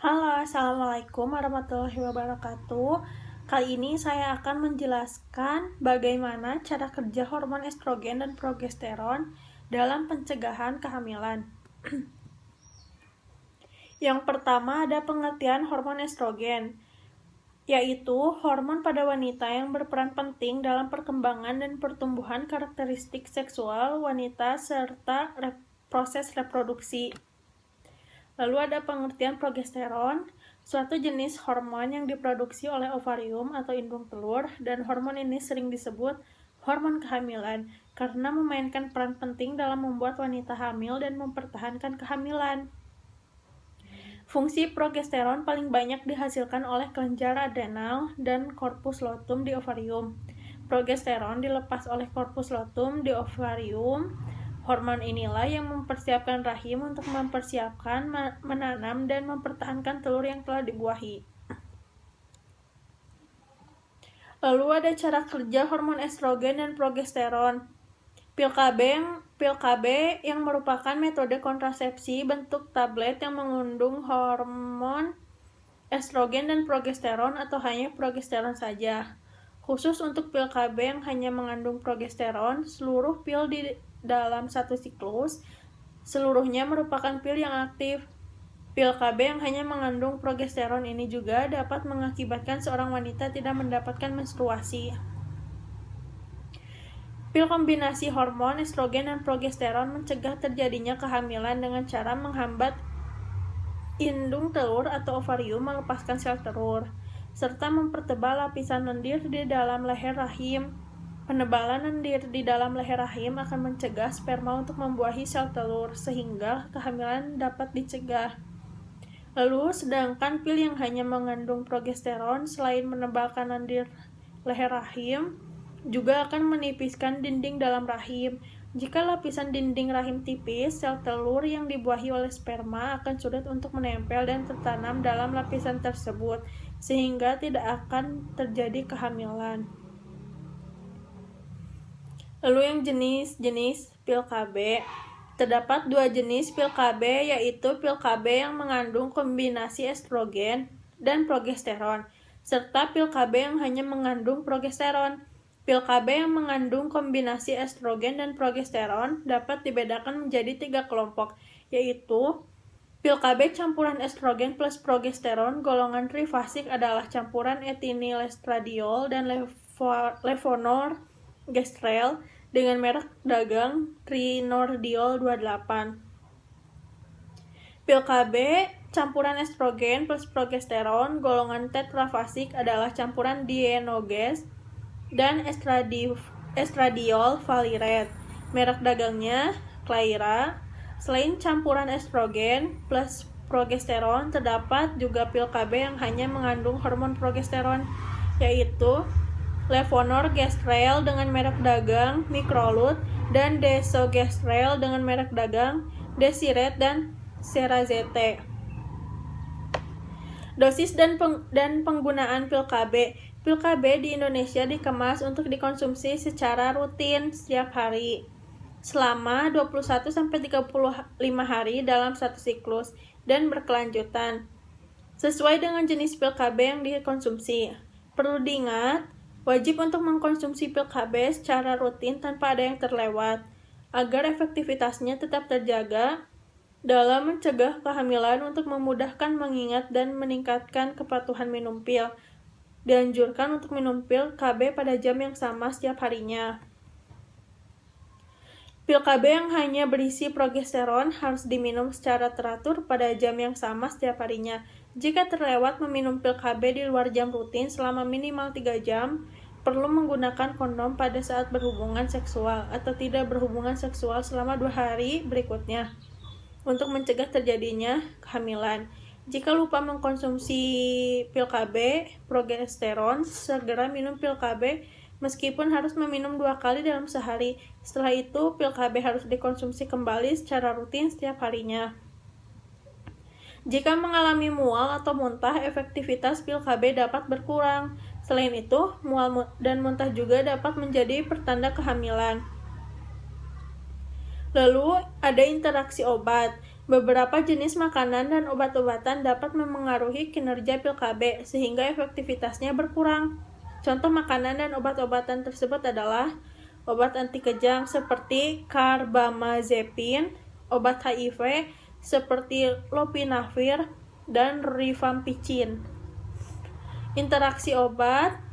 Halo, Assalamualaikum warahmatullahi wabarakatuh. Kali ini saya akan menjelaskan bagaimana cara kerja hormon estrogen dan progesteron dalam pencegahan kehamilan. Yang pertama ada pengertian hormon estrogen, yaitu hormon pada wanita yang berperan penting dalam perkembangan dan pertumbuhan karakteristik seksual wanita serta proses reproduksi. Lalu ada pengertian progesteron, suatu jenis hormon yang diproduksi oleh ovarium atau indung telur, dan hormon ini sering disebut hormon kehamilan karena memainkan peran penting dalam membuat wanita hamil dan mempertahankan kehamilan. Fungsi progesteron paling banyak dihasilkan oleh kelenjar adrenal dan corpus luteum di ovarium. Progesteron dilepas oleh corpus luteum di ovarium. Hormon inilah yang mempersiapkan rahim untuk mempersiapkan, menanam, dan mempertahankan telur yang telah dibuahi. Lalu ada cara kerja hormon estrogen dan progesteron. Pil KB yang merupakan metode kontrasepsi bentuk tablet yang mengandung hormon estrogen dan progesteron atau hanya progesteron saja. Khusus untuk pil KB yang hanya mengandung progesteron, seluruh pil di dalam satu siklus, seluruhnya merupakan pil yang aktif. Pil KB yang hanya mengandung progesteron ini juga dapat mengakibatkan seorang wanita tidak mendapatkan menstruasi. Pil kombinasi hormon estrogen dan progesteron mencegah terjadinya kehamilan dengan cara menghambat indung telur atau ovarium melepaskan sel telur, serta mempertebal lapisan lendir di dalam leher rahim. Penebalan lendir di dalam leher rahim akan mencegah sperma untuk membuahi sel telur, sehingga kehamilan dapat dicegah. Lalu, sedangkan pil yang hanya mengandung progesteron, selain menebalkan lendir leher rahim, juga akan menipiskan dinding dalam rahim. Jika lapisan dinding rahim tipis, sel telur yang dibuahi oleh sperma akan sulit untuk menempel dan tertanam dalam lapisan tersebut, sehingga tidak akan terjadi kehamilan. Lalu yang jenis-jenis pil KB. Terdapat dua jenis pil KB, yaitu pil KB yang mengandung kombinasi estrogen dan progesteron, serta pil KB yang hanya mengandung progesteron. Pil KB yang mengandung kombinasi estrogen dan progesteron dapat dibedakan menjadi 3 kelompok, yaitu pil KB campuran estrogen plus progesteron golongan trifasik adalah campuran etinilestradiol dan levonorgestrel dengan merek dagang Trinordiol 28. Pil KB campuran estrogen plus progesteron golongan tetrafasik adalah campuran Dienogest dan estradiol valerate, merek dagangnya Claira. Selain campuran estrogen plus progesteron, terdapat juga pil KB yang hanya mengandung hormon progesteron, yaitu levonorgestrel dengan merek dagang Microlute dan desogestrel dengan merek dagang Desiret dan Cerazette. Dosis dan penggunaan pil KB. Pil KB di Indonesia dikemas untuk dikonsumsi secara rutin setiap hari selama 21-35 hari dalam satu siklus dan berkelanjutan sesuai dengan jenis pil KB yang dikonsumsi. Perlu diingat, wajib untuk mengkonsumsi pil KB secara rutin tanpa ada yang terlewat agar efektivitasnya tetap terjaga dalam mencegah kehamilan. Untuk memudahkan mengingat dan meningkatkan kepatuhan minum pil, dianjurkan untuk minum pil KB pada jam yang sama setiap harinya. Pil KB yang hanya berisi progesteron harus diminum secara teratur pada jam yang sama setiap harinya. Jika terlewat meminum pil KB di luar jam rutin selama minimal 3 jam, perlu menggunakan kondom pada saat berhubungan seksual atau tidak berhubungan seksual selama 2 hari berikutnya untuk mencegah terjadinya kehamilan. Jika lupa mengkonsumsi pil KB progesteron, segera minum pil KB meskipun harus meminum 2 kali dalam sehari. Setelah itu, pil KB harus dikonsumsi kembali secara rutin setiap harinya. Jika mengalami mual atau muntah, efektivitas pil KB dapat berkurang. Selain itu, mual dan muntah juga dapat menjadi pertanda kehamilan. Lalu, ada interaksi obat. Beberapa jenis makanan dan obat-obatan dapat memengaruhi kinerja pil KB sehingga efektivitasnya berkurang. Contoh makanan dan obat-obatan tersebut adalah obat anti kejang seperti carbamazepine, obat HIV seperti lopinavir dan rifampicin. Interaksi obat.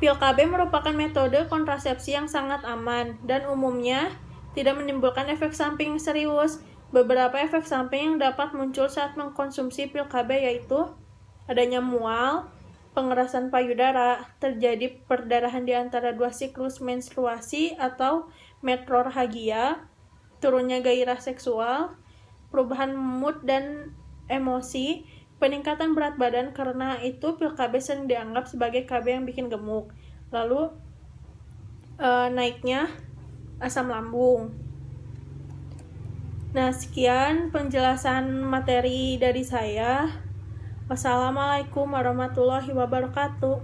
Pil KB merupakan metode kontrasepsi yang sangat aman dan umumnya tidak menimbulkan efek samping serius. Beberapa efek samping yang dapat muncul saat mengkonsumsi pil KB yaitu adanya mual, pengerasan payudara, terjadi perdarahan di antara dua siklus menstruasi atau metrorhagia, turunnya gairah seksual, perubahan mood dan emosi, peningkatan berat badan karena itu pil KB sering dianggap sebagai KB yang bikin gemuk. Lalu naiknya asam lambung. Nah, sekian penjelasan materi dari saya. Wassalamualaikum warahmatullahi wabarakatuh.